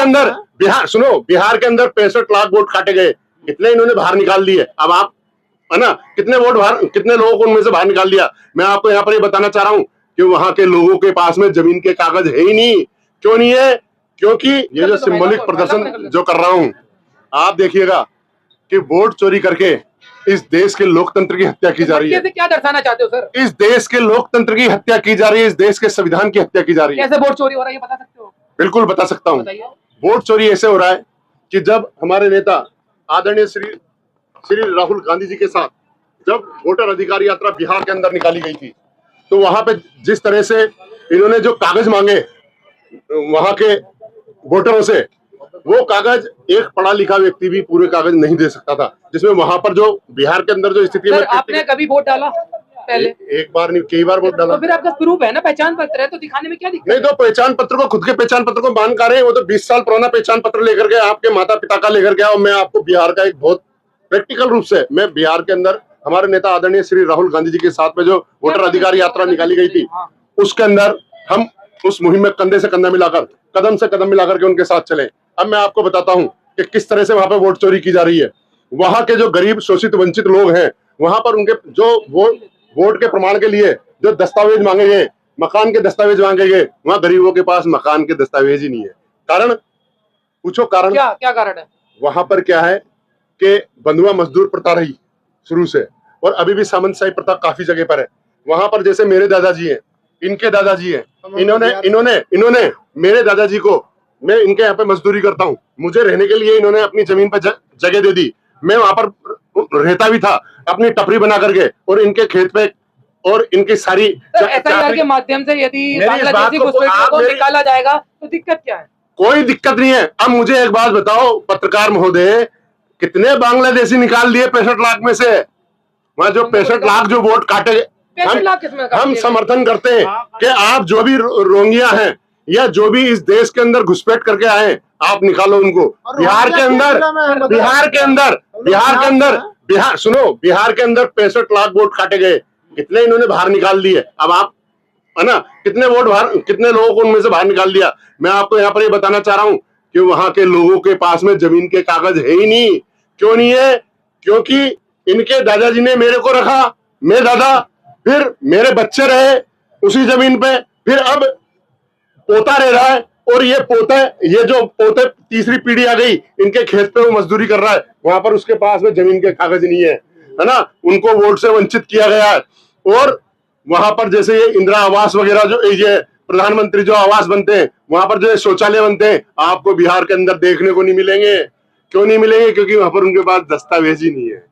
अंदर बिहार के अंदर 65 लाख वोट काटे गए, कितने इन्होंने बाहर निकाल दिए। अब आप है ना, कितने वोट बाहर, कितने लोगों को उनमें से बाहर निकाल दिया। मैं आपको यहाँ पर ये बताना चाह रहा हूँ कि वहां के लोगों के पास में जमीन के कागज है ही नहीं। क्यों नहीं है? क्योंकि ये जो सिंबॉलिक प्रदर्शन जो कर रहा हूं, आप देखिएगा कि वोट चोरी करके इस देश के लोकतंत्र की हत्या की जा रही है। क्या दर्शाना चाहते हो सर? इस देश के लोकतंत्र की हत्या की जा रही है, इस देश के संविधान की हत्या की जा रही है। कैसे वोट चोरी हो रहा है ये बता सकते हो? बिल्कुल बता सकता हूँ। वोट चोरी ऐसे हो रहा है कि जब हमारे नेता आदरणीय श्री राहुल गांधी जी के साथ जब वोटर अधिकार यात्रा बिहार के अंदर निकाली गई थी, तो वहां पे जिस तरह से इन्होंने जो कागज मांगे वहां के वोटरों से, वो कागज एक पढ़ा लिखा व्यक्ति भी पूरे कागज नहीं दे सकता था। जिसमें वहां पर जो बिहार के अंदर जो स्थिति में, आपने कभी वोट डाला पहले? एक बार नहीं, कई बार वोट डाला। तो फिर आपका प्रूफ है ना, पहचान पत्र है, तो दिखाने में क्या दिक्कत? नहीं, तो पहचान पत्र को, खुद के पहचान पत्र को मान कर रहे हैं। वो तो 20 साल पुराना पहचान पत्र लेकर के आपके माता पिता का लेकर गया। और मैं आपको बिहार का एक बहुत प्रैक्टिकल रूप से, मैं बिहार के अंदर हमारे नेता आदरणीय श्री राहुल गांधी जी के साथ में जो वोटर अधिकार यात्रा निकाली गई थी, उसके अंदर हम उस मुहिम में कंधे से कंधा मिलाकर, कदम से कदम मिलाकर के उनके साथ चले। अब मैं आपको बताता हूं कि किस तरह से वहां पर वोट चोरी की जा रही है। वहां के जो गरीब शोषित वंचित लोग हैं, वहां पर उनके जो वोट के प्रमाण के लिए जो दस्तावेज मांगे गए, मकान के दस्तावेज मांगे गए, वहां गरीबों के पास मकान के दस्तावेज ही नहीं है। कारण पूछो, कारण क्या कारण है? वहां पर क्या है कि बंधुआ मजदूर प्रथा रही शुरू से, और अभी भी सामंतशाही प्रथा काफी जगह पर है। वहां पर जैसे मेरे दादाजी हैं, इनके दादाजी हैं, इन्होंने मेरे दादाजी को, मैं इनके यहाँ पे मजदूरी करता हूँ, मुझे रहने के लिए इन्होंने अपनी जमीन पर जगह दे दी। मैं वहां पर रहता भी था अपनी टपरी बना करके, और इनके खेत पे, और इनकी सारी एसआईआर के माध्यम से यदि बांग्लादेशी घुसपैठियों को निकाला जाएगा तो दिक्कत क्या है? कोई दिक्कत नहीं है। अब मुझे एक बात बताओ पत्रकार महोदय, कितने बांग्लादेशी निकाल दिए 65 लाख में से? वहां जो 65 लाख जो वोट काटे, हम समर्थन करते हैं कि आप जो भी रोंगिया हैं या जो भी इस देश के अंदर घुसपैठ करके आए, आप निकालो उनको। बिहार के अंदर सुनो, बिहार के अंदर 65 लाख वोट काटे गए, कितने इन्होंने बाहर निकाल दिए। अब आप है ना, कितने वोट बाहर, कितने लोगों को उनमें से बाहर निकाल दिया। मैं आपको यहाँ पर ये बताना चाह रहा हूँ कि वहां के लोगों के पास में जमीन के कागज है ही नहीं। क्यों नहीं है? क्योंकि इनके दादाजी ने मेरे को रखा, मेरे दादा, फिर मेरे बच्चे रहे उसी जमीन पे, फिर अब पोता रह रहा है, और ये जो पोते तीसरी पीढ़ी आ गई, इनके खेत पे वो मजदूरी कर रहा है। वहां पर उसके पास में जमीन के कागज नहीं है ना, उनको वोट से वंचित किया गया है। और वहां पर जैसे ये इंदिरा आवास वगैरह, जो ये प्रधानमंत्री जो आवास बनते हैं, वहां पर जो शौचालय बनते हैं, आपको बिहार के अंदर देखने को नहीं मिलेंगे। क्यों नहीं मिलेंगे? क्योंकि वहां पर उनके पास दस्तावेज ही नहीं है।